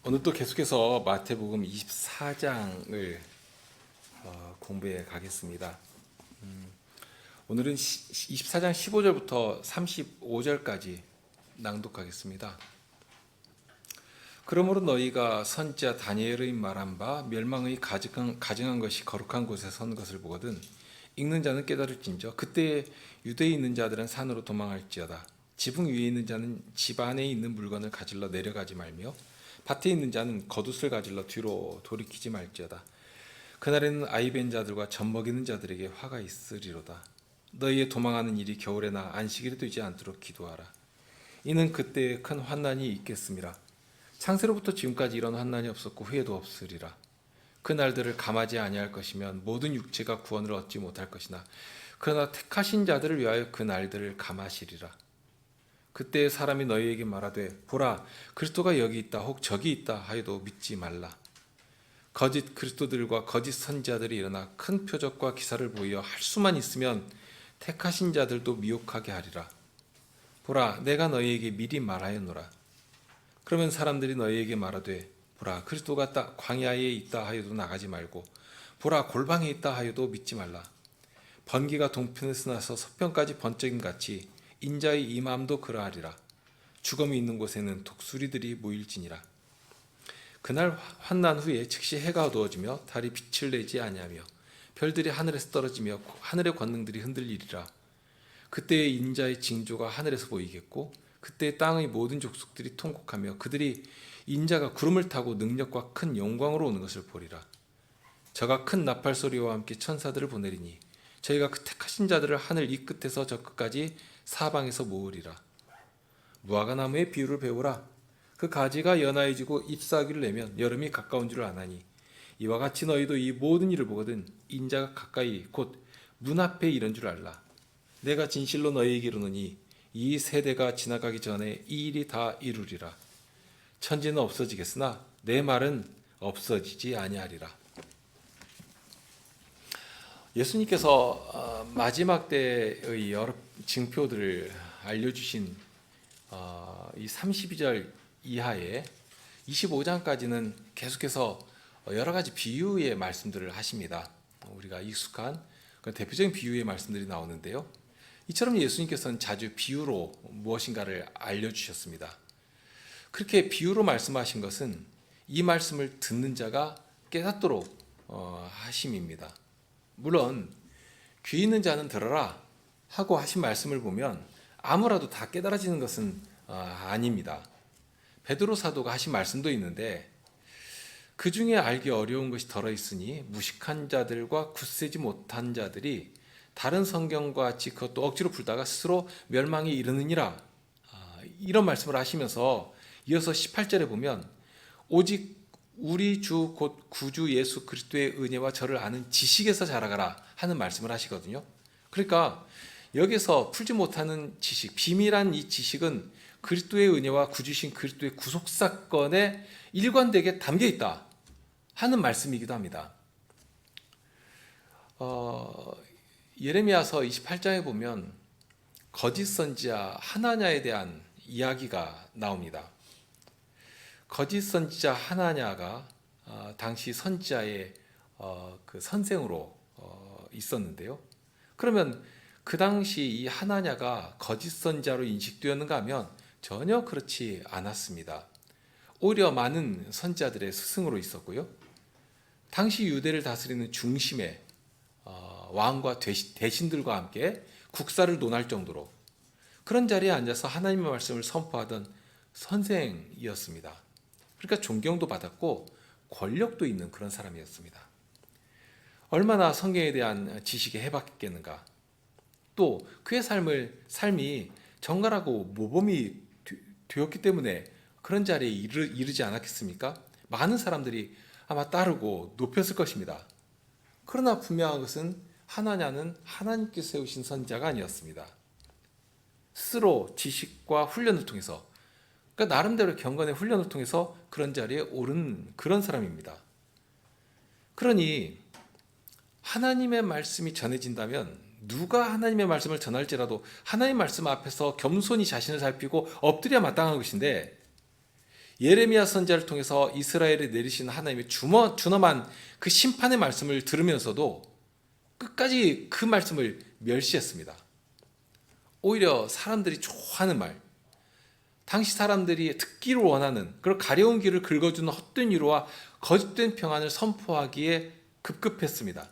오늘 또 계속해서 마태복음 24장을 공부해 가겠습니다. 오늘은 24장 15절부터 35절까지 낭독하겠습니다. 그러므로 너희가 선지자 다니엘의 말한 바 멸망의 가증한 것이 거룩한 곳에 선 것을 보거든 읽는 자는 깨달을진저 그때 유대에 있는 자들은 산으로 도망할지어다. 지붕 위에 있는 자는 집 안에 있는 물건을 가질러 내려가지 말며 밭에 있는 자는 겉옷을 가질러 뒤로 돌이키지 말지어다. 그날에는 아이 벤 자들과 젖 먹이는 자들에게 화가 있으리로다. 너희의 도망하는 일이 겨울에나 안식일에 되지 않도록 기도하라. 이는 그때에 큰 환난이 있겠음이라. 창세로부터 지금까지 이런 환난이 없었고 후에도 없으리라. 그 날들을 감하지 아니할 것이면 모든 육체가 구원을 얻지 못할 것이나 그러나 택하신 자들을 위하여 그 날들을 감하시리라. 그때 사람이 너희에게 말하되 보라 그리스도가 여기 있다 혹 저기 있다 하여도 믿지 말라. 거짓 그리스도들과 거짓 선지자들이 일어나 큰 표적과 기사를 보이어 할 수만 있으면 택하신 자들도 미혹하게 하리라. 보라 내가 너희에게 미리 말하였노라. 그러면 사람들이 너희에게 말하되 보라 그리스도가 광야에 있다 하여도 나가지 말고 보라 골방에 있다 하여도 믿지 말라. 번개가 동편에서 나서 서편까지 번쩍임같이 인자의 임함도 그러하리라. 죽음이 있는 곳에는 독수리들이 모일지니라. 그날 환난 후에 즉시 해가 어두워지며 달이 빛을 내지 아니하며 별들이 하늘에서 떨어지며 하늘의 권능들이 흔들리리라. 그때의 인자의 징조가 하늘에서 보이겠고 그때 땅의 모든 족속들이 통곡하며 그들이 인자가 구름을 타고 능력과 큰 영광으로 오는 것을 보리라. 저가 큰 나팔 소리와 함께 천사들을 보내리니 저희가 그 택하신 자들을 하늘 이 끝에서 저 끝까지 사방에서 모으리라. 무화과 나무의 비유를 배우라. 그 가지가 연하여지고 잎사귀를 내면 여름이 가까운 줄을 아나니 이와 같이 너희도 이 모든 일을 보거든 인자가 가까이 곧 문 앞에 이른 줄 알라. 내가 진실로 너희에게 이르노니 이 세대가 지나가기 전에 이 일이 다 이루리라. 천지는 없어지겠으나 내 말은 없어지지 아니하리라. 예수님께서 마지막 때의 여러 징표들을 알려주신 이 32절 이하에 25장까지는 계속해서 여러 가지 비유의 말씀들을 하십니다. 우리가 익숙한 대표적인 비유의 말씀들이 나오는데요. 이처럼 예수님께서는 자주 비유로 무엇인가를 알려주셨습니다. 그렇게 비유로 말씀하신 것은 이 말씀을 듣는 자가 깨닫도록 하심입니다. 물론 귀 있는 자는 들어라 하고 하신 말씀을 보면 아무라도 다 깨달아지는 것은 아닙니다. 베드로 사도가 하신 말씀도 있는데 그 중에 알기 어려운 것이 덜어있으니 무식한 자들과 굳세지 못한 자들이 다른 성경과 같이 그것도 억지로 풀다가 스스로 멸망에 이르느니라. 이런 말씀을 하시면서 이어서 18절에 보면 오직 우리 주 곧 구주 예수 그리스도의 은혜와 저를 아는 지식에서 자라가라 하는 말씀을 하시거든요. 그러니까 여기서 풀지 못하는 지식, 비밀한 이 지식은 그리스도의 은혜와 구주신 그리스도의 구속사건에 일관되게 담겨 있다 하는 말씀이기도 합니다. 예레미야서 28장에 보면 거짓 선지자 하나냐에 대한 이야기가 나옵니다. 거짓 선지자 하나냐가 당시 선지자의 그 선생으로 있었는데요. 그러면 그 당시 이 하나냐가 거짓 선지자로 인식되었는가 하면 전혀 그렇지 않았습니다. 오히려 많은 선지자들의 스승으로 있었고요. 당시 유대를 다스리는 중심에 왕과 대신들과 함께 국사를 논할 정도로 그런 자리에 앉아서 하나님의 말씀을 선포하던 선생이었습니다. 그러니까 존경도 받았고 권력도 있는 그런 사람이었습니다. 얼마나 성경에 대한 지식에 해박했겠는가. 또 그의 삶이 정갈하고 모범이 되었기 때문에 그런 자리에 이르지 않았겠습니까? 많은 사람들이 아마 따르고 높였을 것입니다. 그러나 분명한 것은 하나냐는 하나님께서 세우신 선지자가 아니었습니다. 스스로 지식과 훈련을 통해서 그러니까 나름대로 경건의 훈련을 통해서 그런 자리에 오른 그런 사람입니다. 그러니 하나님의 말씀이 전해진다면 누가 하나님의 말씀을 전할지라도 하나님의 말씀 앞에서 겸손히 자신을 살피고 엎드려야 마땅한 것인데 예레미야 선지자를 통해서 이스라엘에 내리신 하나님의 준엄한 그 심판의 말씀을 들으면서도 끝까지 그 말씀을 멸시했습니다. 오히려 사람들이 좋아하는 말, 당시 사람들이 듣기를 원하는 그런 가려운 길을 긁어주는 헛된 위로와 거짓된 평안을 선포하기에 급급했습니다.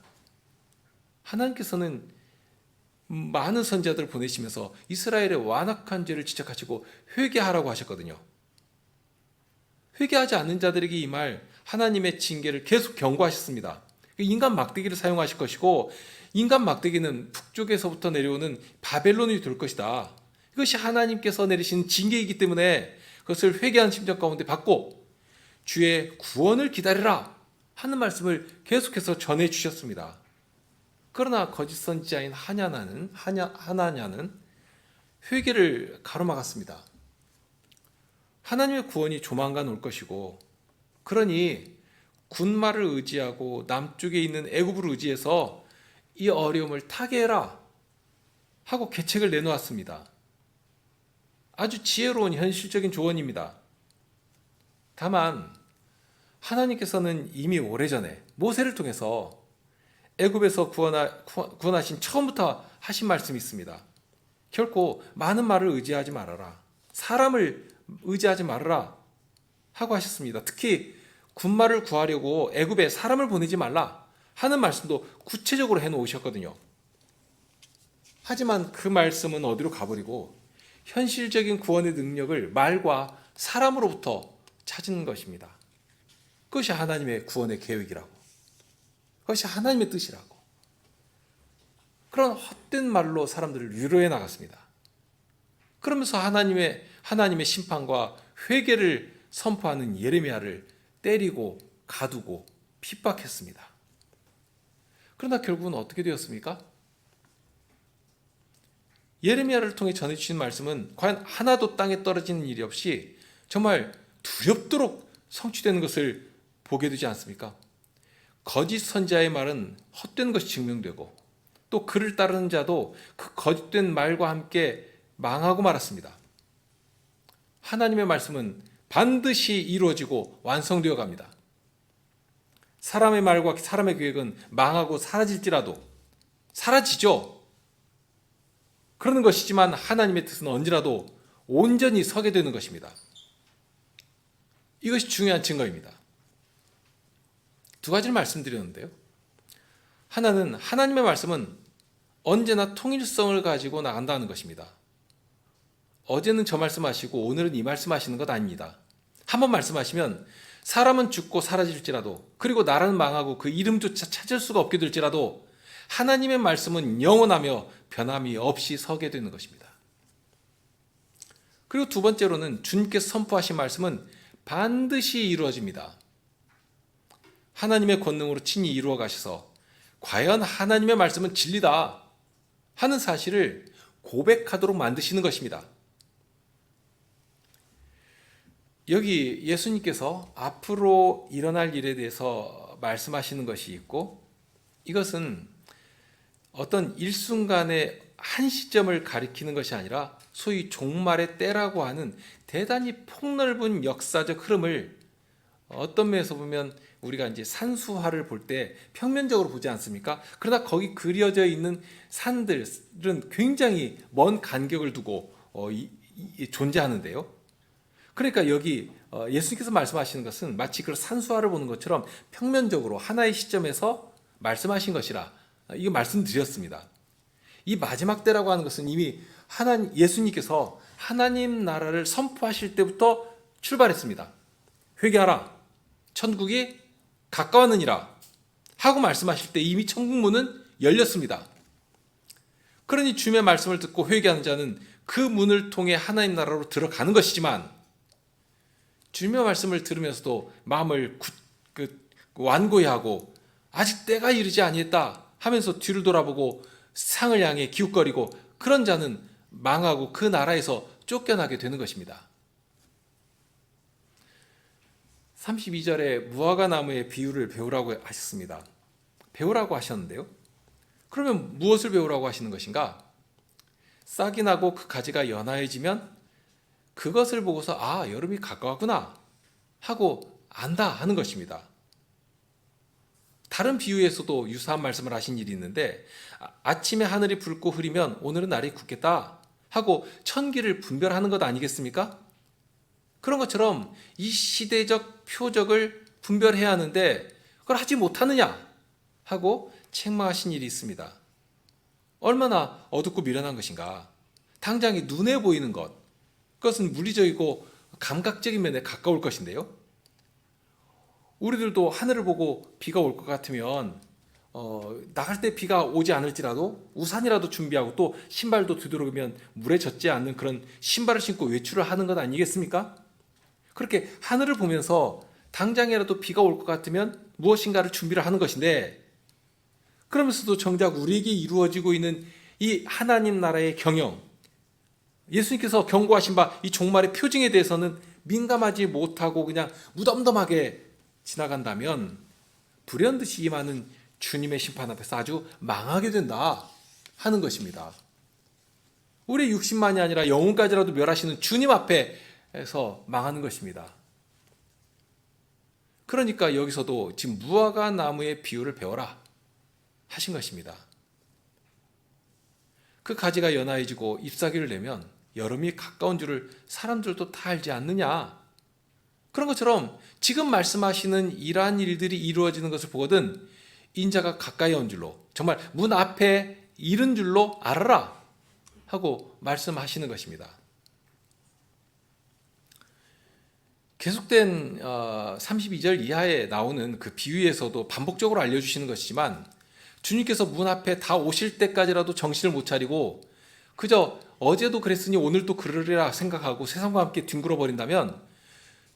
하나님께서는 많은 선지자들을 보내시면서 이스라엘의 완악한 죄를 지적하시고 회개하라고 하셨거든요. 회개하지 않는 자들에게 이 말 하나님의 징계를 계속 경고하셨습니다. 인간 막대기를 사용하실 것이고 인간 막대기는 북쪽에서부터 내려오는 바벨론이 될 것이다. 이것이 하나님께서 내리신 징계이기 때문에 그것을 회개한 심정 가운데 받고 주의 구원을 기다리라 하는 말씀을 계속해서 전해주셨습니다. 그러나 거짓 선지자인 하나냐는 회개를 가로막았습니다. 하나님의 구원이 조만간 올 것이고 그러니 군마를 의지하고 남쪽에 있는 애굽을 의지해서 이 어려움을 타개해라 하고 계책을 내놓았습니다. 아주 지혜로운 현실적인 조언입니다. 다만 하나님께서는 이미 오래전에 모세를 통해서 애굽에서 구원하신 처음부터 하신 말씀이 있습니다. 결코 많은 말을 의지하지 말아라. 사람을 의지하지 말아라 하고 하셨습니다. 특히 군마를 구하려고 애굽에 사람을 보내지 말라 하는 말씀도 구체적으로 해놓으셨거든요. 하지만 그 말씀은 어디로 가버리고 현실적인 구원의 능력을 말과 사람으로부터 찾은 것입니다. 그것이 하나님의 구원의 계획이라고, 그것이 하나님의 뜻이라고, 그런 헛된 말로 사람들을 위로해 나갔습니다. 그러면서 하나님의 심판과 회개를 선포하는 예레미야를 때리고 가두고 핍박했습니다. 그러나 결국은 어떻게 되었습니까? 예레미야를 통해 전해주신 말씀은 과연 하나도 땅에 떨어지는 일이 없이 정말 두렵도록 성취되는 것을 보게 되지 않습니까? 거짓 선지자의 말은 헛된 것이 증명되고 또 그를 따르는 자도 그 거짓된 말과 함께 망하고 말았습니다. 하나님의 말씀은 반드시 이루어지고 완성되어 갑니다. 사람의 말과 사람의 계획은 망하고 사라질지라도 사라지죠. 그러는 것이지만 하나님의 뜻은 언제라도 온전히 서게 되는 것입니다. 이것이 중요한 증거입니다. 두 가지를 말씀드렸는데요. 하나는 하나님의 말씀은 언제나 통일성을 가지고 나간다는 것입니다. 어제는 저 말씀하시고 오늘은 이 말씀하시는 것 아닙니다. 한번 말씀하시면 사람은 죽고 사라질지라도 그리고 나라는 망하고 그 이름조차 찾을 수가 없게 될지라도 하나님의 말씀은 영원하며 변함이 없이 서게 되는 것입니다. 그리고 두 번째로는 주님께서 선포하신 말씀은 반드시 이루어집니다. 하나님의 권능으로 친히 이루어 가셔서 과연 하나님의 말씀은 진리다 하는 사실을 고백하도록 만드시는 것입니다. 여기 예수님께서 앞으로 일어날 일에 대해서 말씀하시는 것이 있고 이것은 어떤 일순간의 한 시점을 가리키는 것이 아니라 소위 종말의 때라고 하는 대단히 폭넓은 역사적 흐름을 어떤 면에서 보면 우리가 이제 산수화를 볼 때 평면적으로 보지 않습니까? 그러나 거기 그려져 있는 산들은 굉장히 먼 간격을 두고 존재하는데요. 그러니까 여기 예수님께서 말씀하시는 것은 마치 그 산수화를 보는 것처럼 평면적으로 하나의 시점에서 말씀하신 것이라 이거 말씀드렸습니다. 이 마지막 때라고 하는 것은 이미 예수님께서 하나님 나라를 선포하실 때부터 출발했습니다. 회개하라, 천국이 가까웠느니라 하고 말씀하실 때 이미 천국 문은 열렸습니다. 그러니 주님의 말씀을 듣고 회개하는 자는 그 문을 통해 하나님 나라로 들어가는 것이지만 주님의 말씀을 들으면서도 마음을 완고히 하고 아직 때가 이르지 아니했다 하면서 뒤를 돌아보고 상을 향해 기웃거리고 그런 자는 망하고 그 나라에서 쫓겨나게 되는 것입니다. 32절에 무화과 나무의 비유를 배우라고 하셨습니다. 배우라고 하셨는데요. 그러면 무엇을 배우라고 하시는 것인가? 싹이 나고 그 가지가 연하해지면 그것을 보고서 여름이 가까웠구나 하고 안다 하는 것입니다. 다른 비유에서도 유사한 말씀을 하신 일이 있는데 아침에 하늘이 붉고 흐리면 오늘은 날이 굳겠다 하고 천기를 분별하는 것 아니겠습니까? 그런 것처럼 이 시대적 표적을 분별해야 하는데 그걸 하지 못하느냐 하고 책망하신 일이 있습니다. 얼마나 어둡고 미련한 것인가. 당장에 눈에 보이는 것, 그것은 물리적이고 감각적인 면에 가까울 것인데요. 우리들도 하늘을 보고 비가 올 것 같으면 나갈 때 비가 오지 않을지라도 우산이라도 준비하고 또 신발도 되도록이면 물에 젖지 않는 그런 신발을 신고 외출을 하는 것 아니겠습니까? 그렇게 하늘을 보면서 당장이라도 비가 올 것 같으면 무엇인가를 준비를 하는 것인데, 그러면서도 정작 우리에게 이루어지고 있는 이 하나님 나라의 경영, 예수님께서 경고하신 바 이 종말의 표징에 대해서는 민감하지 못하고 그냥 무덤덤하게 지나간다면 불현듯이 임하는 주님의 심판 앞에서 아주 망하게 된다 하는 것입니다. 우리 육신만이 아니라 영혼까지라도 멸하시는 주님 앞에서 망하는 것입니다. 그러니까 여기서도 지금 무화과 나무의 비유를 배워라 하신 것입니다. 그 가지가 연하해지고 잎사귀를 내면 여름이 가까운 줄을 사람들도 다 알지 않느냐. 그런 것처럼 지금 말씀하시는 이러한 일들이 이루어지는 것을 보거든 인자가 가까이 온 줄로, 정말 문 앞에 이른 줄로 알아라 하고 말씀하시는 것입니다. 계속된 32절 이하에 나오는 그 비유에서도 반복적으로 알려주시는 것이지만, 주님께서 문 앞에 다 오실 때까지라도 정신을 못 차리고 그저 어제도 그랬으니 오늘도 그러리라 생각하고 세상과 함께 뒹굴어 버린다면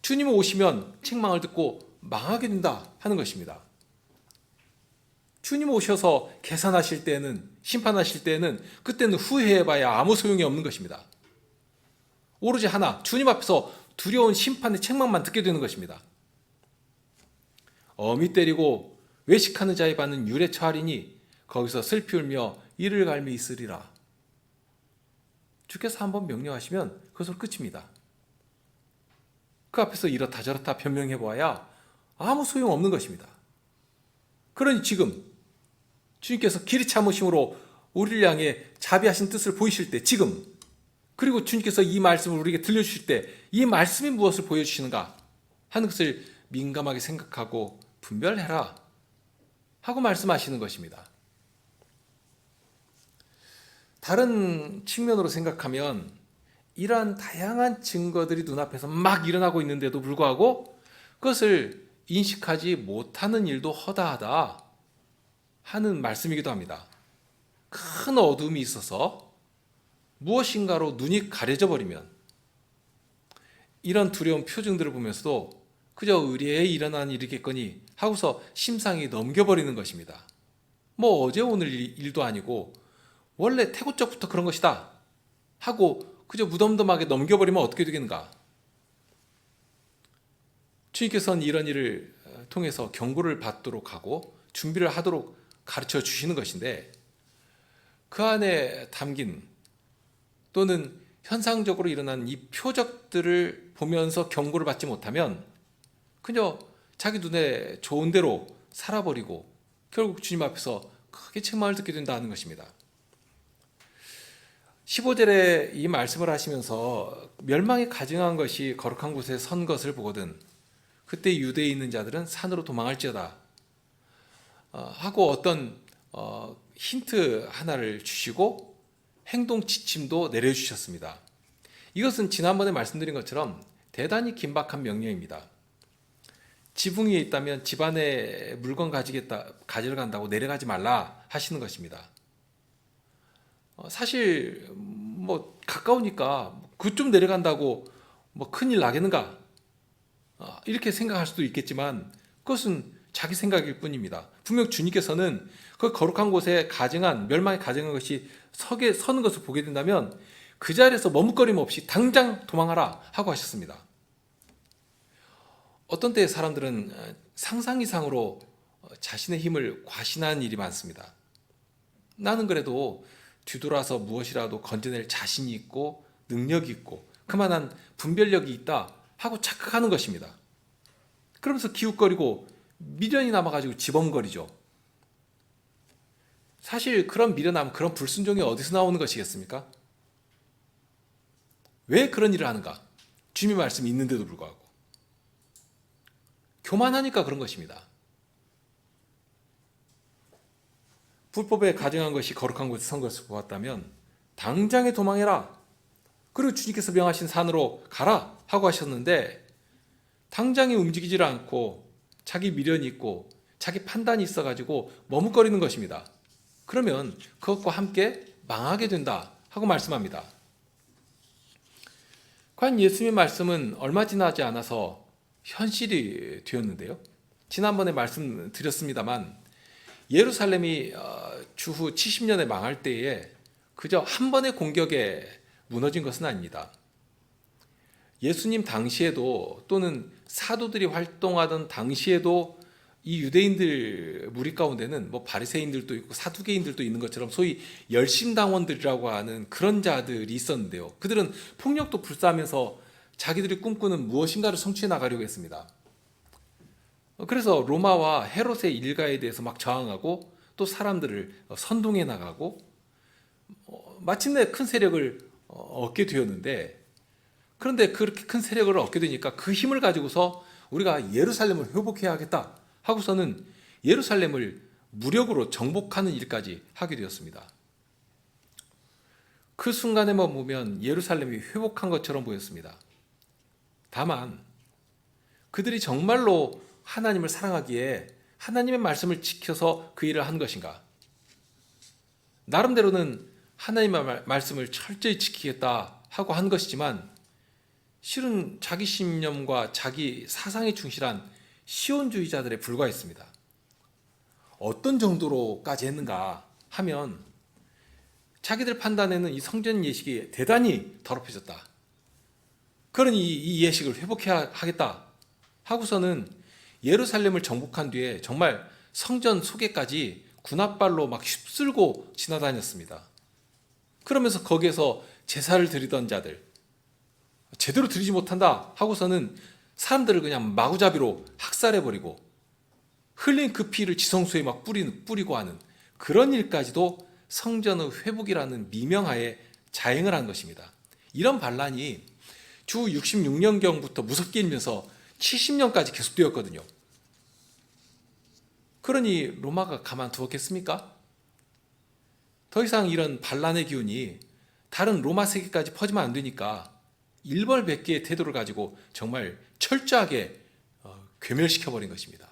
주님 오시면 책망을 듣고 망하게 된다 하는 것입니다. 주님 오셔서 계산하실 때는, 심판하실 때는 그때는 후회해봐야 아무 소용이 없는 것입니다. 오로지 하나, 주님 앞에서 두려운 심판의 책망만 듣게 되는 것입니다. 어미 때리고 외식하는 자에 받는 율에 처하리니 거기서 슬피 울며 이를 갈미 있으리라. 주께서 한번 명령하시면 그것으로 끝입니다. 그 앞에서 이렇다 저렇다 변명해 보아야 아무 소용없는 것입니다. 그러니 지금 주님께서 길이 참으심으로 우리를 향해 자비하신 뜻을 보이실 때, 지금, 그리고 주님께서 이 말씀을 우리에게 들려주실 때 이 말씀이 무엇을 보여주시는가 하는 것을 민감하게 생각하고 분별해라 하고 말씀하시는 것입니다. 다른 측면으로 생각하면 이러한 다양한 증거들이 눈앞에서 막 일어나고 있는데도 불구하고 그것을 인식하지 못하는 일도 허다하다 하는 말씀이기도 합니다. 큰 어둠이 있어서 무엇인가로 눈이 가려져 버리면 이런 두려운 표징들을 보면서도 그저 의례에 일어난 일이겠거니 하고서 심상이 넘겨버리는 것입니다. 뭐 어제 오늘 일도 아니고 원래 태고적부터 그런 것이다 하고 그저 무덤덤하게 넘겨버리면 어떻게 되겠는가. 주님께서는 이런 일을 통해서 경고를 받도록 하고 준비를 하도록 가르쳐 주시는 것인데, 그 안에 담긴 또는 현상적으로 일어난 이 표적들을 보면서 경고를 받지 못하면 그저 자기 눈에 좋은 대로 살아버리고 결국 주님 앞에서 크게 책망을 듣게 된다는 것입니다. 15절에 이 말씀을 하시면서 멸망에 가증한 것이 거룩한 곳에 선 것을 보거든 그때 유대에 있는 자들은 산으로 도망할지어다 하고 어떤 힌트 하나를 주시고 행동 지침도 내려주셨습니다. 이것은 지난번에 말씀드린 것처럼 대단히 긴박한 명령입니다. 지붕 위에 있다면 집안에 물건 가지러 간다고 내려가지 말라 하시는 것입니다. 사실 뭐 가까우니까 그좀 내려간다고 뭐 큰일 나겠는가 이렇게 생각할 수도 있겠지만 그것은 자기 생각일 뿐입니다. 분명 주님께서는 그 거룩한 곳에 멸망에 가증한 것이 서는 것을 보게 된다면 그 자리에서 머뭇거림 없이 당장 도망하라 하고 하셨습니다. 어떤 때 사람들은 상상 이상으로 자신의 힘을 과신하는 일이 많습니다. 나는 그래도 뒤돌아서 무엇이라도 건져낼 자신이 있고 능력이 있고 그만한 분별력이 있다 하고 착각하는 것입니다. 그러면서 기웃거리고 미련이 남아가지고 지범거리죠. 사실 그런 미련함, 그런 불순종이 어디서 나오는 것이겠습니까? 왜 그런 일을 하는가? 주님의 말씀이 있는데도 불구하고 교만하니까 그런 것입니다. 불법에 가증한 것이 거룩한 곳에 선 것을 보았다면 당장에 도망해라. 그리고 주님께서 명하신 산으로 가라 하고 하셨는데 당장에 움직이질 않고 자기 미련이 있고 자기 판단이 있어가지고 머뭇거리는 것입니다. 그러면 그것과 함께 망하게 된다 하고 말씀합니다. 과연 예수님의 말씀은 얼마 지나지 않아서 현실이 되었는데요. 지난번에 말씀드렸습니다만 예루살렘이 주후 70년에 망할 때에 그저 한 번의 공격에 무너진 것은 아닙니다. 예수님 당시에도 또는 사도들이 활동하던 당시에도 이 유대인들 무리 가운데는 뭐 바리새인들도 있고 사두개인들도 있는 것처럼 소위 열심당원들이라고 하는 그런 자들이 있었는데요. 그들은 폭력도 불사하면서 자기들이 꿈꾸는 무엇인가를 성취해 나가려고 했습니다. 그래서 로마와 헤롯의 일가에 대해서 막 저항하고 또 사람들을 선동해 나가고 마침내 큰 세력을 얻게 되었는데, 그런데 그렇게 큰 세력을 얻게 되니까 그 힘을 가지고서 우리가 예루살렘을 회복해야겠다 하고서는 예루살렘을 무력으로 정복하는 일까지 하게 되었습니다. 그 순간에만 보면 예루살렘이 회복한 것처럼 보였습니다. 다만 그들이 정말로 하나님을 사랑하기에 하나님의 말씀을 지켜서 그 일을 한 것인가? 나름대로는 하나님의 말씀을 철저히 지키겠다 하고 한 것이지만 실은 자기 신념과 자기 사상에 충실한 시온주의자들에 불과했습니다. 어떤 정도로까지 했는가 하면 자기들 판단에는 이 성전 예식이 대단히 더럽혀졌다. 그러니 이 예식을 회복해야 하겠다 하고서는 예루살렘을 정복한 뒤에 정말 성전 속에까지 군합발로 막 휩쓸고 지나다녔습니다. 그러면서 거기에서 제사를 드리던 자들, 제대로 드리지 못한다 하고서는 사람들을 그냥 마구잡이로 학살해버리고 흘린 그 피를 지성소에 막 뿌리고 하는 그런 일까지도 성전의 회복이라는 미명하에 자행을 한 것입니다. 이런 반란이 주 66년경부터 무섭게 일면서 70년까지 계속되었거든요. 그러니 로마가 가만두었겠습니까? 더 이상 이런 반란의 기운이 다른 로마 세계까지 퍼지면 안 되니까 일벌백계의 태도를 가지고 정말 철저하게 괴멸시켜버린 것입니다.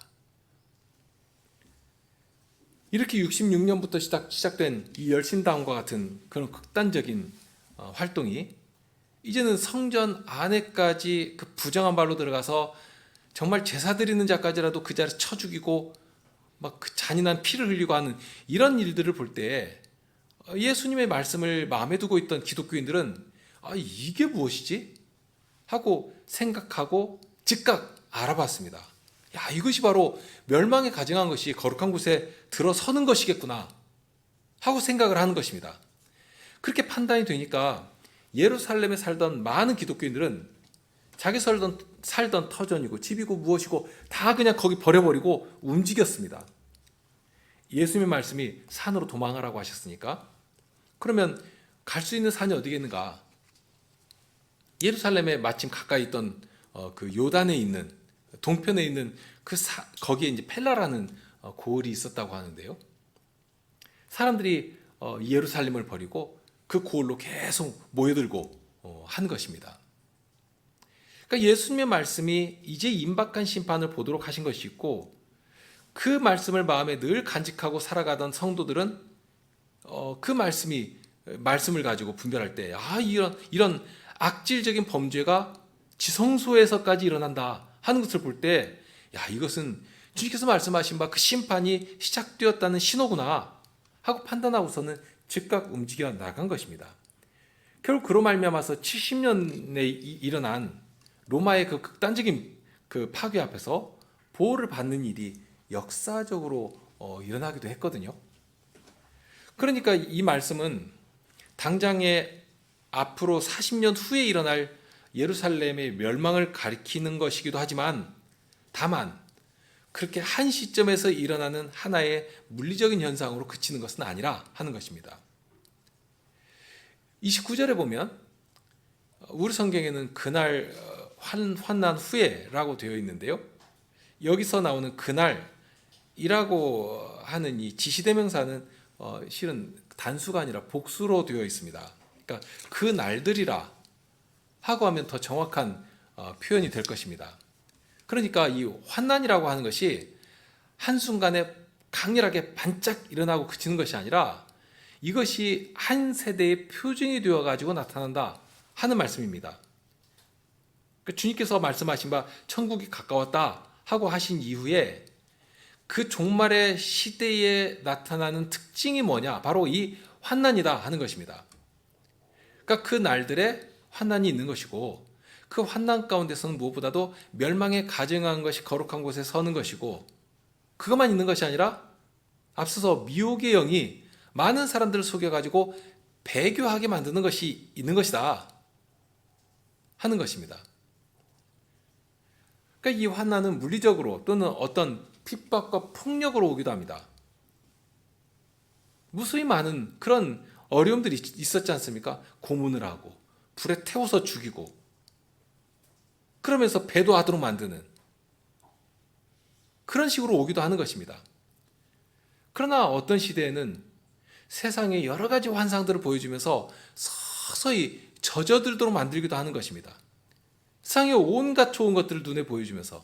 이렇게 66년부터 시작된 이 열심당원과 같은 그런 극단적인 활동이 이제는 성전 안에까지 그 부정한 발로 들어가서 정말 제사 드리는 자까지라도 그 자리에 쳐 죽이고 막 그 잔인한 피를 흘리고 하는 이런 일들을 볼 때 예수님의 말씀을 마음에 두고 있던 기독교인들은 이게 무엇이지? 하고 생각하고 즉각 알아봤습니다. 이것이 바로 멸망에 가증한 것이 거룩한 곳에 들어서는 것이겠구나 하고 생각을 하는 것입니다. 그렇게 판단이 되니까 예루살렘에 살던 많은 기독교인들은 자기 살던 터전이고 집이고 무엇이고 다 그냥 거기 버려버리고 움직였습니다. 예수님의 말씀이 산으로 도망하라고 하셨으니까 그러면 갈 수 있는 산이 어디겠는가? 예루살렘에 마침 가까이 있던 그 요단에 있는 동편에 있는 거기에 이제 펠라라는 고을이 있었다고 하는데요. 사람들이 예루살렘을 버리고 그 고을로 계속 모여들고 한 것입니다. 그러니까 예수님의 말씀이 이제 임박한 심판을 보도록 하신 것이 있고 그 말씀을 마음에 늘 간직하고 살아가던 성도들은 그 말씀을 가지고 분별할 때 이런 악질적인 범죄가 지성소에서까지 일어난다 하는 것을 볼 때 이것은 주님께서 말씀하신 바 그 심판이 시작되었다는 신호구나 하고 판단하고서는 즉각 움직여 나간 것입니다. 결국 그로 말미암아서 70년에 일어난 로마의 그 극단적인 그 파괴 앞에서 보호를 받는 일이 역사적으로 일어나기도 했거든요. 그러니까 이 말씀은 당장에 앞으로 40년 후에 일어날 예루살렘의 멸망을 가리키는 것이기도 하지만 다만 그렇게 한 시점에서 일어나는 하나의 물리적인 현상으로 그치는 것은 아니라 하는 것입니다. 29절에 보면 우리 성경에는 그날 환난 후에라고 되어 있는데요. 여기서 나오는 그날이라고 하는 이 지시대명사는 실은 단수가 아니라 복수로 되어 있습니다. 그러니까 그 날들이라 하고 하면 더 정확한 표현이 될 것입니다. 그러니까 이 환난이라고 하는 것이 한순간에 강렬하게 반짝 일어나고 그치는 것이 아니라 이것이 한 세대의 표징이 되어 가지고 나타난다 하는 말씀입니다. 주님께서 말씀하신 바 천국이 가까웠다 하고 하신 이후에 그 종말의 시대에 나타나는 특징이 뭐냐? 바로 이 환난이다 하는 것입니다. 그러니까 그 날들에 환난이 있는 것이고 그 환난 가운데서는 무엇보다도 멸망에 가증한 것이 거룩한 곳에 서는 것이고 그것만 있는 것이 아니라 앞서서 미혹의 영이 많은 사람들을 속여가지고 배교하게 만드는 것이 있는 것이다 하는 것입니다. 그러니까 이 환난은 물리적으로 또는 어떤 핍박과 폭력으로 오기도 합니다. 무수히 많은 그런 어려움들이 있었지 않습니까? 고문을 하고 불에 태워서 죽이고 그러면서 배도하도록 만드는 그런 식으로 오기도 하는 것입니다. 그러나 어떤 시대에는 세상에 여러 가지 환상들을 보여주면서 서서히 젖어들도록 만들기도 하는 것입니다. 세상의 온갖 좋은 것들을 눈에 보여주면서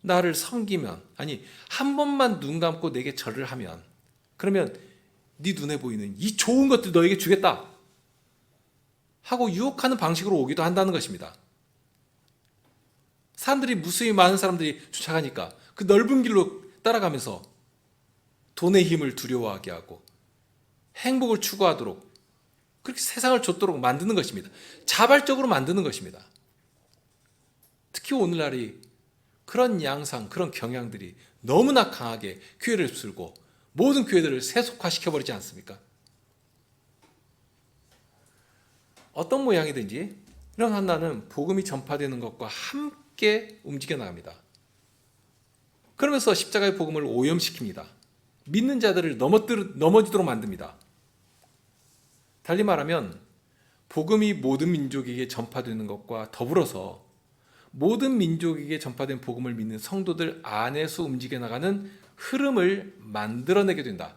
나를 섬기면, 아니 한 번만 눈 감고 내게 절을 하면, 그러면 네 눈에 보이는 이 좋은 것들 너에게 주겠다 하고 유혹하는 방식으로 오기도 한다는 것입니다. 사람들이 무수히 많은 사람들이 쫓아가니까 그 넓은 길로 따라가면서 돈의 힘을 두려워하게 하고 행복을 추구하도록 그렇게 세상을 좇도록 만드는 것입니다. 자발적으로 만드는 것입니다. 특히 오늘날이 그런 양상, 그런 경향들이 너무나 강하게 교회를 휩쓸고 모든 교회들을 세속화시켜버리지 않습니까? 어떤 모양이든지 이런 환난은 복음이 전파되는 것과 함께 움직여 나갑니다. 그러면서 십자가의 복음을 오염시킵니다. 믿는 자들을 넘어지도록 만듭니다. 달리 말하면 복음이 모든 민족에게 전파되는 것과 더불어서 모든 민족에게 전파된 복음을 믿는 성도들 안에서 움직여 나가는 흐름을 만들어내게 된다.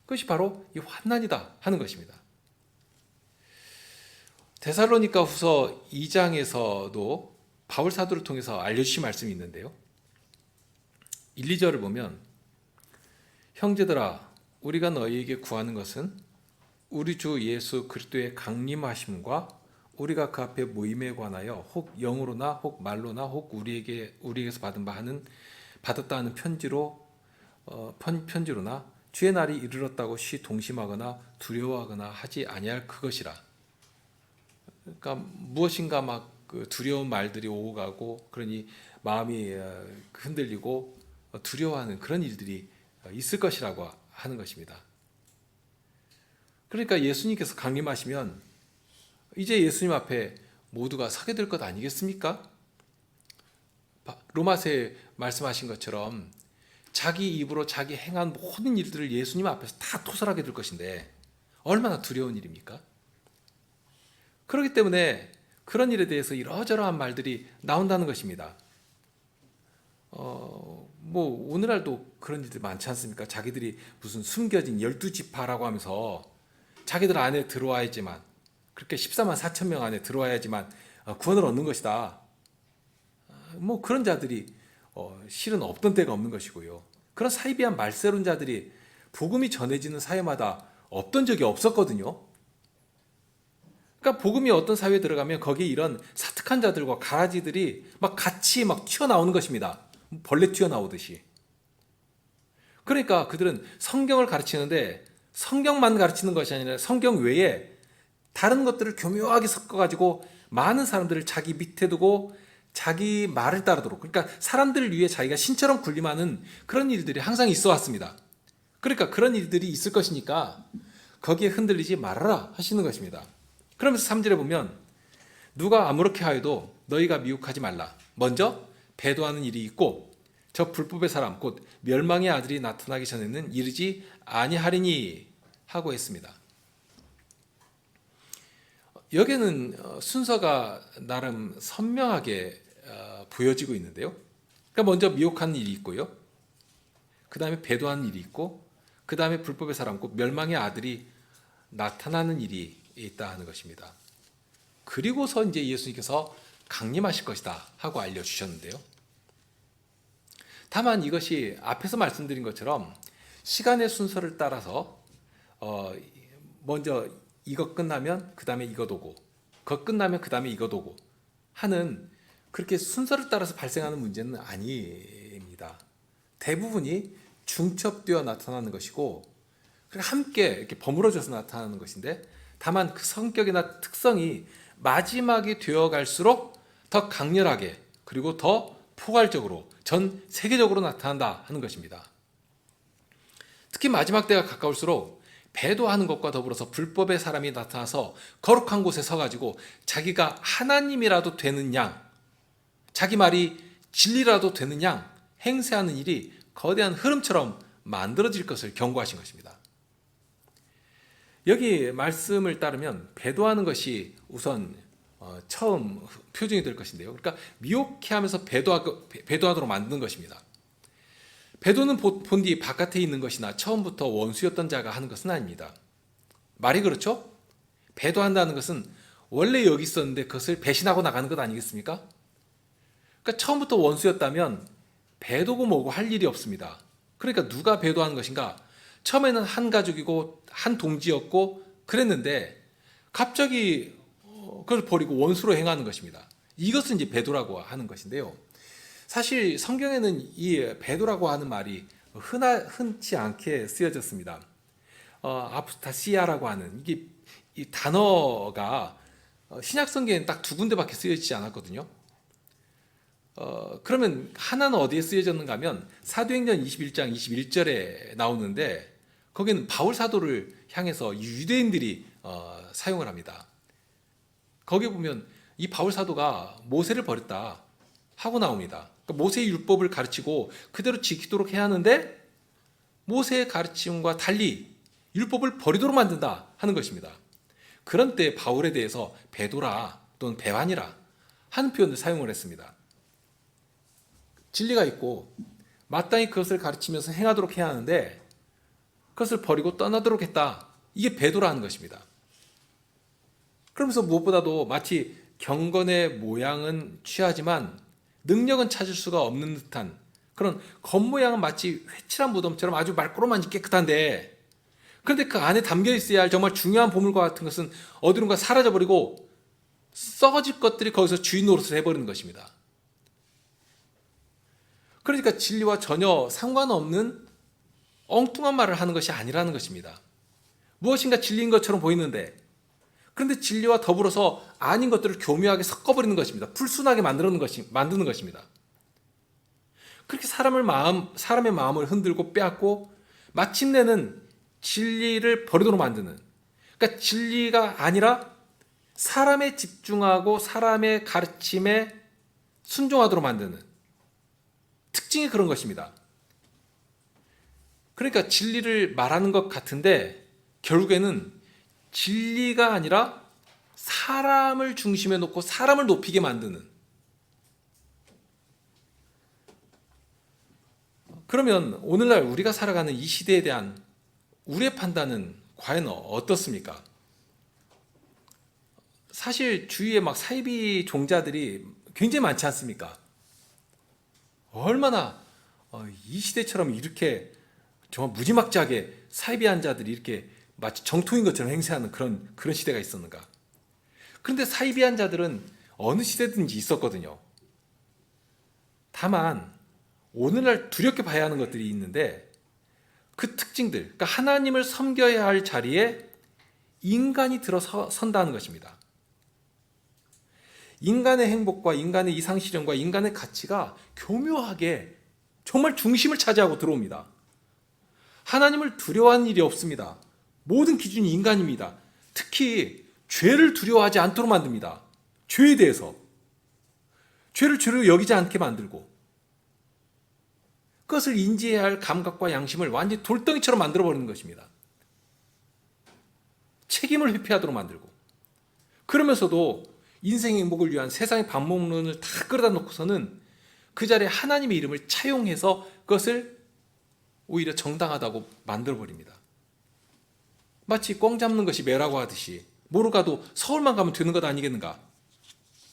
그것이 바로 이 환난이다 하는 것입니다. 데살로니가 후서 2장에서도 바울 사도를 통해서 알려주신 말씀이 있는데요. 1, 2절을 보면 형제들아 우리가 너희에게 구하는 것은 우리 주 예수 그리스도의 강림하심과 우리가 그 앞에 모임에 관하여 혹 영으로나 혹 말로나 혹 우리에게서 받았다 하는 편지로나 주의 날이 이르렀다고 동심하거나 두려워하거나 하지 아니할 그것이라. 그러니까 무엇인가 막 그 두려운 말들이 오고 가고 그러니 마음이 흔들리고 두려워하는 그런 일들이 있을 것이라고 하는 것입니다. 그러니까 예수님께서 강림하시면 이제 예수님 앞에 모두가 서게 될 것 아니겠습니까? 로마서에 말씀하신 것처럼 자기 입으로 자기 행한 모든 일들을 예수님 앞에서 다 토설하게 될 것인데 얼마나 두려운 일입니까? 그렇기 때문에 그런 일에 대해서 이러저러한 말들이 나온다는 것입니다. 오늘날도 그런 일들 많지 않습니까? 자기들이 무슨 숨겨진 12지파라고 하면서 자기들 안에 들어와야지만 그렇게 14만 4천 명 안에 들어와야지만 구원을 얻는 것이다. 그런 자들이 실은 없던 때가 없는 것이고요. 그런 사이비한 말세론자들이 복음이 전해지는 사회마다 없던 적이 없었거든요. 그러니까 복음이 어떤 사회에 들어가면 거기에 이런 사특한 자들과 가라지들이 막 같이 막 튀어나오는 것입니다. 벌레 튀어나오듯이. 그러니까 그들은 성경을 가르치는데 성경만 가르치는 것이 아니라 성경 외에 다른 것들을 교묘하게 섞어가지고 많은 사람들을 자기 밑에 두고 자기 말을 따르도록, 그러니까 사람들을 위해 자기가 신처럼 군림하는 그런 일들이 항상 있어 왔습니다. 그러니까 그런 일들이 있을 것이니까 거기에 흔들리지 말아라 하시는 것입니다. 그러면서 3절에 보면 누가 아무렇게 하여도 너희가 미혹하지 말라. 먼저 배도하는 일이 있고 저 불법의 사람 곧 멸망의 아들이 나타나기 전에는 이르지 아니하리니 하고 했습니다. 여기에는 순서가 나름 선명하게 보여지고 있는데요. 그러니까 먼저 미혹하는 일이 있고요. 그 다음에 배도하는 일이 있고 그 다음에 불법의 사람 곧 멸망의 아들이 나타나는 일이 있다 하는 것입니다. 그리고서 이제 예수님께서 강림하실 것이다 하고 알려주셨는데요. 다만 이것이 앞에서 말씀드린 것처럼 시간의 순서를 따라서 먼저 이거 끝나면 그 다음에 이것 오고 그거 끝나면 그 다음에 이것 오고 하는 그렇게 순서를 따라서 발생하는 문제는 아닙니다. 대부분이 중첩되어 나타나는 것이고 함께 이렇게 버무러져서 나타나는 것인데 다만 그 성격이나 특성이 마지막이 되어 갈수록 더 강렬하게 그리고 더 포괄적으로 전 세계적으로 나타난다 하는 것입니다. 특히 마지막 때가 가까울수록 배도하는 것과 더불어서 불법의 사람이 나타나서 거룩한 곳에 서가지고 자기가 하나님이라도 되는 양, 자기 말이 진리라도 되는 양 행세하는 일이 거대한 흐름처럼 만들어질 것을 경고하신 것입니다. 여기 말씀을 따르면 배도하는 것이 우선 처음 표징이 될 것인데요. 그러니까 미혹해 하면서 배도하도록 만드는 것입니다. 배도는 본디 바깥에 있는 것이나 처음부터 원수였던 자가 하는 것은 아닙니다. 말이 그렇죠? 배도한다는 것은 원래 여기 있었는데 그것을 배신하고 나가는 것 아니겠습니까? 그러니까 처음부터 원수였다면 배도고 뭐고 할 일이 없습니다. 그러니까 누가 배도하는 것인가? 처음에는 한 가족이고 한 동지였고 그랬는데 갑자기 그걸 버리고 원수로 행하는 것입니다. 이것은 이제 배도라고 하는 것인데요. 사실 성경에는 이 배도라고 하는 말이 흔치 않게 쓰여졌습니다. 아포스타시아라고 하는 이 단어가 신약 성경에는 딱 두 군데밖에 쓰여지지 않았거든요. 그러면 하나는 어디에 쓰여졌는가 하면 사도행전 21장 21절에 나오는데 거기는 바울 사도를 향해서 유대인들이 사용을 합니다. 거기 보면 이 바울 사도가 모세를 버렸다 하고 나옵니다. 그러니까 모세의 율법을 가르치고 그대로 지키도록 해야 하는데 모세의 가르침과 달리 율법을 버리도록 만든다 하는 것입니다. 그런 때 바울에 대해서 배도라 또는 배반이라 하는 표현을 사용을 했습니다. 진리가 있고 마땅히 그것을 가르치면서 행하도록 해야 하는데 그것을 버리고 떠나도록 했다. 이게 배도라 하는 것입니다. 그러면서 무엇보다도 마치 경건의 모양은 취하지만 능력은 찾을 수가 없는 듯한 그런 겉모양은 마치 회칠한 무덤처럼 아주 말꼬로만 깨끗한데 그런데 그 안에 담겨 있어야 할 정말 중요한 보물과 같은 것은 어디론가 사라져버리고 썩어질 것들이 거기서 주인 노릇을 해버리는 것입니다. 그러니까 진리와 전혀 상관없는 엉뚱한 말을 하는 것이 아니라는 것입니다. 무엇인가 진리인 것처럼 보이는데 그런데 진리와 더불어서 아닌 것들을 교묘하게 섞어버리는 것입니다. 불순하게 만드는 것입니다. 그렇게 사람의 마음을 흔들고 빼앗고 마침내는 진리를 버리도록 만드는 그러니까 진리가 아니라 사람에 집중하고 사람의 가르침에 순종하도록 만드는 특징이 그런 것입니다. 그러니까 진리를 말하는 것 같은데 결국에는 진리가 아니라 사람을 중심에 놓고 사람을 높이게 만드는 그러면 오늘날 우리가 살아가는 이 시대에 대한 우리의 판단은 과연 어떻습니까? 사실 주위에 막 사이비 종자들이 굉장히 많지 않습니까? 얼마나 이 시대처럼 이렇게 정말 무지막지하게 사이비한 자들이 이렇게 마치 정통인 것처럼 행세하는 그런 시대가 있었는가? 그런데 사이비한 자들은 어느 시대든지 있었거든요. 다만 오늘날 두렵게 봐야 하는 것들이 있는데 그 특징들, 그러니까 하나님을 섬겨야 할 자리에 인간이 들어선다는 것입니다. 인간의 행복과 인간의 이상실현과 인간의 가치가 교묘하게 정말 중심을 차지하고 들어옵니다. 하나님을 두려워하는 일이 없습니다. 모든 기준이 인간입니다. 특히 죄를 두려워하지 않도록 만듭니다. 죄에 대해서. 죄를 죄로 여기지 않게 만들고 그것을 인지해야 할 감각과 양심을 완전히 돌덩이처럼 만들어버리는 것입니다. 책임을 회피하도록 만들고 그러면서도 인생의 행복을 위한 세상의 방법론을 다 끌어다 놓고서는 그 자리에 하나님의 이름을 차용해서 그것을 오히려 정당하다고 만들어버립니다. 마치 꽝 잡는 것이 매라고 하듯이 뭐로 가도 서울만 가면 되는 것 아니겠는가.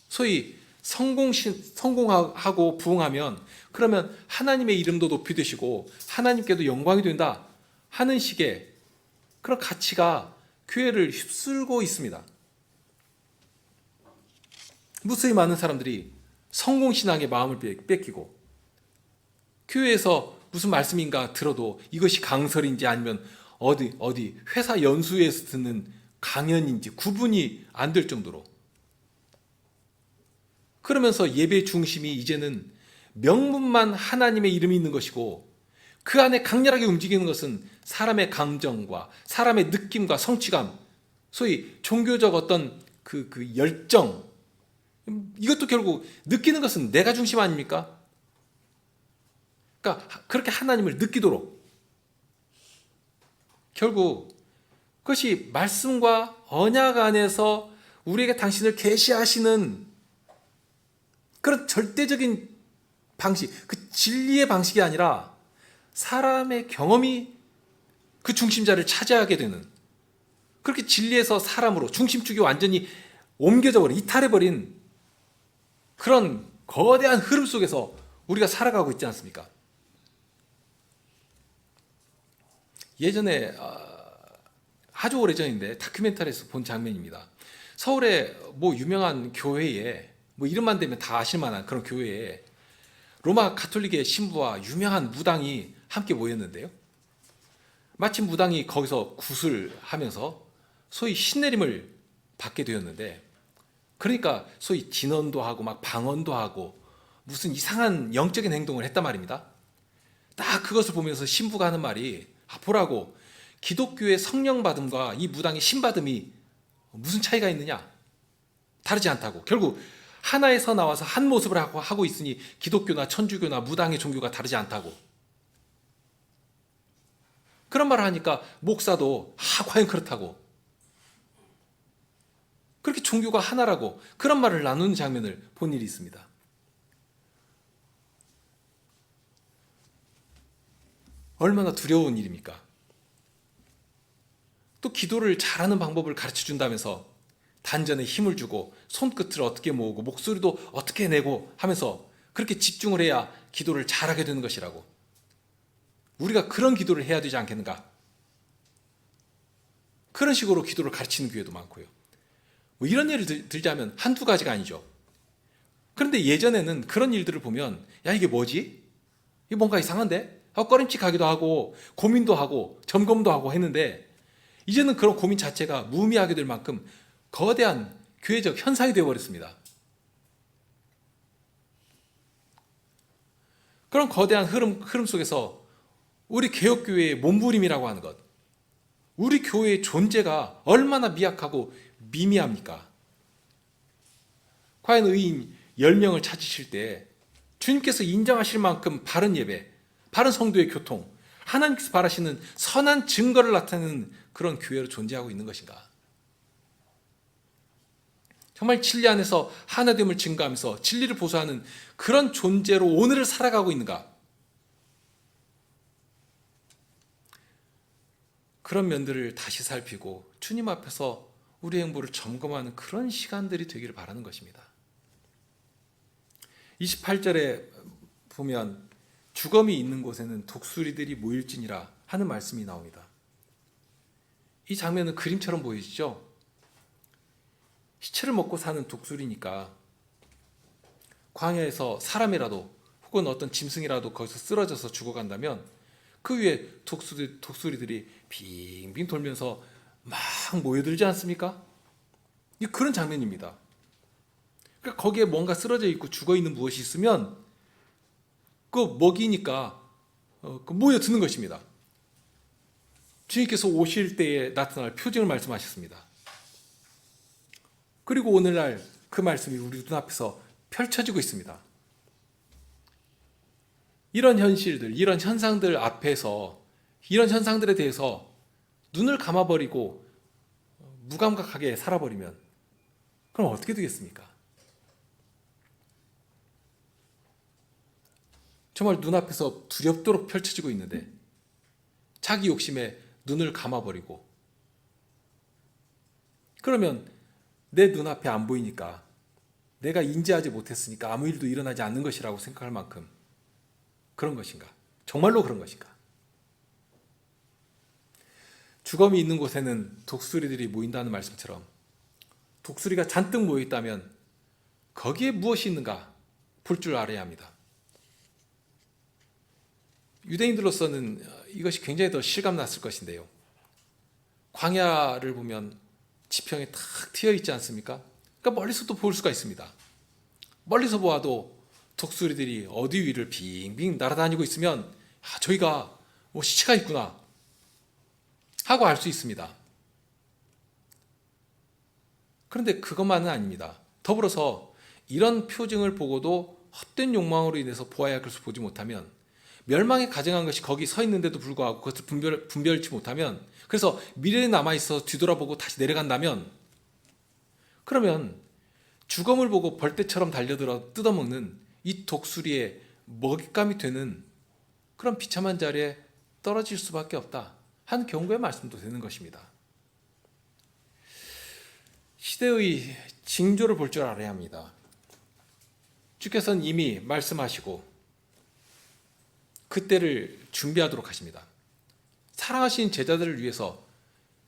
소위 성공하고 부흥하면 그러면 하나님의 이름도 높이 되시고 하나님께도 영광이 된다 하는 식의 그런 가치가 교회를 휩쓸고 있습니다. 무수히 많은 사람들이 성공신앙의 마음을 뺏기고 교회에서 무슨 말씀인가 들어도 이것이 강설인지 아니면 어디 회사 연수회에서 듣는 강연인지 구분이 안 될 정도로 그러면서 예배 중심이 이제는 명분만 하나님의 이름이 있는 것이고 그 안에 강렬하게 움직이는 것은 사람의 감정과 사람의 느낌과 성취감, 소위 종교적 어떤 그 열정, 이것도 결국 느끼는 것은 내가 중심 아닙니까? 그러니까 그렇게 하나님을 느끼도록 결국 그것이 말씀과 언약 안에서 우리에게 당신을 계시하시는 그런 절대적인 방식, 그 진리의 방식이 아니라 사람의 경험이 그 중심자를 차지하게 되는 그렇게 진리에서 사람으로 중심축이 완전히 옮겨져 버린, 이탈해버린 그런 거대한 흐름 속에서 우리가 살아가고 있지 않습니까? 예전에 아주 오래전인데 다큐멘터리에서 본 장면입니다. 서울의 뭐 유명한 교회에 뭐 이름만 대면 다 아실 만한 그런 교회에 로마 가톨릭의 신부와 유명한 무당이 함께 모였는데요. 마침 무당이 거기서 구슬하면서 소위 신내림을 받게 되었는데 그러니까 소위 진언도 하고 막 방언도 하고 무슨 이상한 영적인 행동을 했단 말입니다. 딱 그것을 보면서 신부가 하는 말이 보라고 기독교의 성령 받음과 이 무당의 신 받음이 무슨 차이가 있느냐? 다르지 않다고. 결국 하나에서 나와서 한 모습을 하고 있으니 기독교나 천주교나 무당의 종교가 다르지 않다고. 그런 말을 하니까 목사도 과연 그렇다고. 그렇게 종교가 하나라고 그런 말을 나누는 장면을 본 일이 있습니다. 얼마나 두려운 일입니까? 또 기도를 잘하는 방법을 가르쳐 준다면서 단전에 힘을 주고 손끝을 어떻게 모으고 목소리도 어떻게 내고 하면서 그렇게 집중을 해야 기도를 잘하게 되는 것이라고. 우리가 그런 기도를 해야 되지 않겠는가? 그런 식으로 기도를 가르치는 교회도 많고요. 뭐 이런 예를 들자면 한두 가지가 아니죠. 그런데 예전에는 그런 일들을 보면 야 이게 뭐지? 이게 뭔가 이상한데? 하고 꺼림칙하기도 하고 고민도 하고 점검도 하고 했는데 이제는 그런 고민 자체가 무의미하게 될 만큼 거대한 교회적 현상이 되어버렸습니다. 그런 거대한 흐름 속에서 우리 개혁교회의 몸부림이라고 하는 것, 우리 교회의 존재가 얼마나 미약하고 미미합니까? 과연 의인 10명을 찾으실 때 주님께서 인정하실 만큼 바른 예배, 바른 성도의 교통, 하나님께서 바라시는 선한 증거를 나타내는 그런 교회로 존재하고 있는 것인가? 정말 진리 안에서 하나됨을 증거하면서 진리를 보수하는 그런 존재로 오늘을 살아가고 있는가? 그런 면들을 다시 살피고 주님 앞에서 우리 행보를 점검하는 그런 시간들이 되기를 바라는 것입니다. 28절에 보면 주검이 있는 곳에는 독수리들이 모일지니라 하는 말씀이 나옵니다. 이 장면은 그림처럼 보이시죠? 시체를 먹고 사는 독수리니까 광야에서 사람이라도 혹은 어떤 짐승이라도 거기서 쓰러져서 죽어간다면 그 위에 독수리들이 빙빙 돌면서 막 모여들지 않습니까? 그런 장면입니다. 그러니까 거기에 뭔가 쓰러져 있고 죽어있는 무엇이 있으면 그 먹이니까 모여드는 것입니다. 주님께서 오실 때에 나타날 표징을 말씀하셨습니다. 그리고 오늘날 그 말씀이 우리 눈앞에서 펼쳐지고 있습니다. 이런 현실들, 이런 현상들 앞에서, 이런 현상들에 대해서 눈을 감아버리고 무감각하게 살아버리면 그럼 어떻게 되겠습니까? 정말 눈앞에서 두렵도록 펼쳐지고 있는데 자기 욕심에 눈을 감아버리고, 그러면 내 눈앞에 안 보이니까, 내가 인지하지 못했으니까 아무 일도 일어나지 않는 것이라고 생각할 만큼 그런 것인가? 정말로 그런 것인가? 주검이 있는 곳에는 독수리들이 모인다는 말씀처럼 독수리가 잔뜩 모여있다면 거기에 무엇이 있는가 볼 줄 알아야 합니다. 유대인들로서는 이것이 굉장히 더 실감났을 것인데요. 광야를 보면 지평이 탁 트여 있지 않습니까? 그러니까 멀리서도 볼 수가 있습니다. 멀리서 보아도 독수리들이 어디 위를 빙빙 날아다니고 있으면 저희가 시체가 있구나 하고 알 수 있습니다. 그런데 그것만은 아닙니다. 더불어서 이런 표징을 보고도 헛된 욕망으로 인해서 보아야 할 것을 보지 못하면, 멸망에 가증한 것이 거기 서 있는데도 불구하고 그것을 분별치 못하면, 그래서 미래에 남아있어 뒤돌아보고 다시 내려간다면, 그러면 주검을 보고 벌떼처럼 달려들어 뜯어먹는 이 독수리의 먹잇감이 되는 그런 비참한 자리에 떨어질 수밖에 없다 한 경고의 말씀도 되는 것입니다. 시대의 징조를 볼 줄 알아야 합니다. 주께서는 이미 말씀하시고 그때를 준비하도록 하십니다. 사랑하신 제자들을 위해서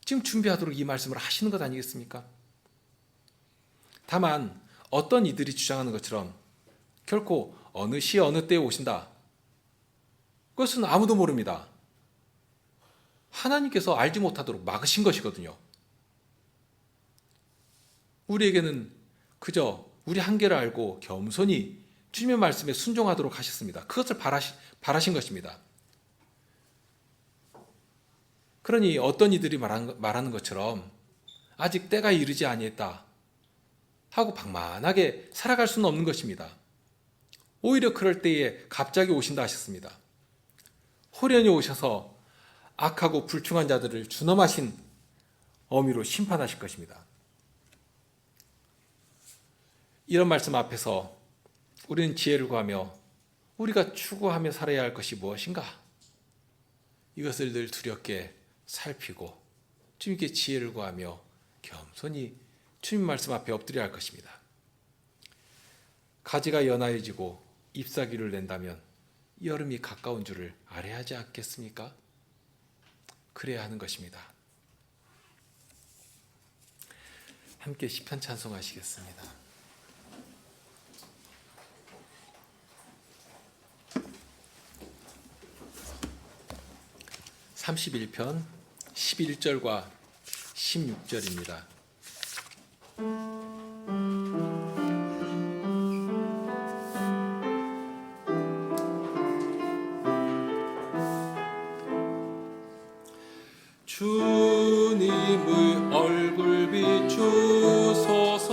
지금 준비하도록 이 말씀을 하시는 것 아니겠습니까? 다만 어떤 이들이 주장하는 것처럼 결코 어느 시 어느 때에 오신다, 그것은 아무도 모릅니다. 하나님께서 알지 못하도록 막으신 것이거든요. 우리에게는 그저 우리 한계를 알고 겸손히 주님의 말씀에 순종하도록 하셨습니다. 그것을 바라신 것입니다. 그러니 어떤 이들이 말하는 것처럼 아직 때가 이르지 아니했다 하고 방만하게 살아갈 수는 없는 것입니다. 오히려 그럴 때에 갑자기 오신다 하셨습니다. 호련히 오셔서 악하고 불충한 자들을 준엄하신 어미로 심판하실 것입니다. 이런 말씀 앞에서 우리는 지혜를 구하며 우리가 추구하며 살아야 할 것이 무엇인가? 이것을 늘 두렵게 살피고 주님께 지혜를 구하며 겸손히 주님 말씀 앞에 엎드려야 할 것입니다. 가지가 연하여지고 잎사귀를 낸다면 여름이 가까운 줄을 알아야 하지 않겠습니까? 그래야 하는 것입니다. 함께 시편 찬송하시겠습니다. 31편 11절과 16절입니다. 주님의 얼굴 비추소서,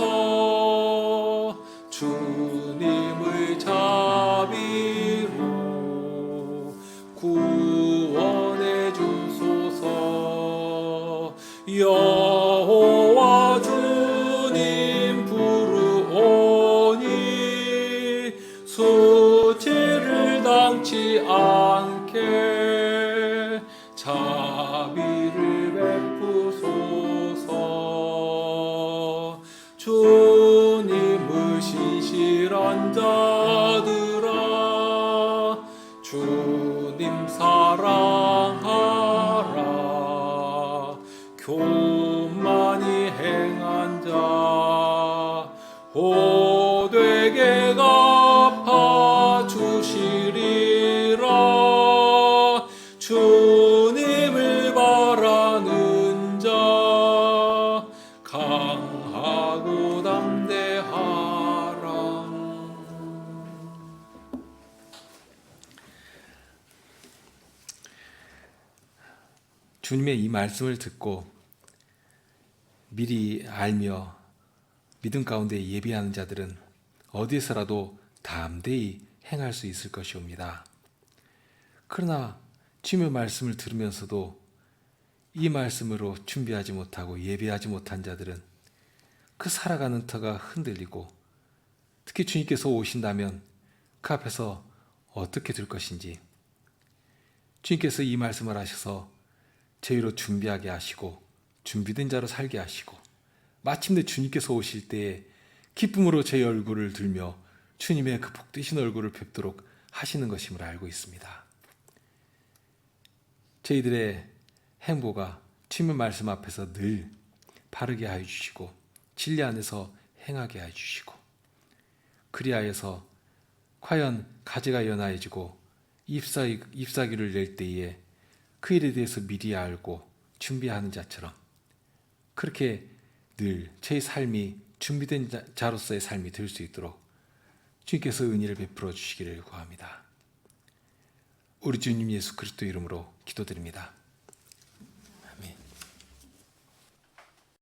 주님의 자비로 구원해 주소서. 여호와 주님 부르오니 수치를 당치 않게 자비를 베푸소서. 주님의 신실한 자들아, 주님 사랑하라. 교만히 행한 자 호되게 갚아 주시리라. 주님을 바라는 자 강하고 담대하라. 주님의 이 말씀을 듣고 미리 알며 믿음 가운데 예비하는 자들은 어디에서라도 담대히 행할 수 있을 것이옵니다. 그러나 주님의 말씀을 들으면서도 이 말씀으로 준비하지 못하고 예배하지 못한 자들은 그 살아가는 터가 흔들리고, 특히 주님께서 오신다면 그 앞에서 어떻게 될 것인지, 주님께서 이 말씀을 하셔서 저희로 준비하게 하시고 준비된 자로 살게 하시고, 마침내 주님께서 오실 때에 기쁨으로 저희 얼굴을 들며 주님의 그 복되신 얼굴을 뵙도록 하시는 것임을 알고 있습니다. 저희들의 행보가 주님의 말씀 앞에서 늘 바르게 하여 주시고 진리 안에서 행하게 하여 주시고, 그리하여서 과연 가지가 연하여지고 잎사귀를 낼 때에 그 일에 대해서 미리 알고 준비하는 자처럼, 그렇게 늘 저희 삶이 준비된 자로서의 삶이 될 수 있도록 주님께서 은혜를 베풀어 주시기를 구합니다. 우리 주님 예수 그리스도 이름으로 기도드립니다.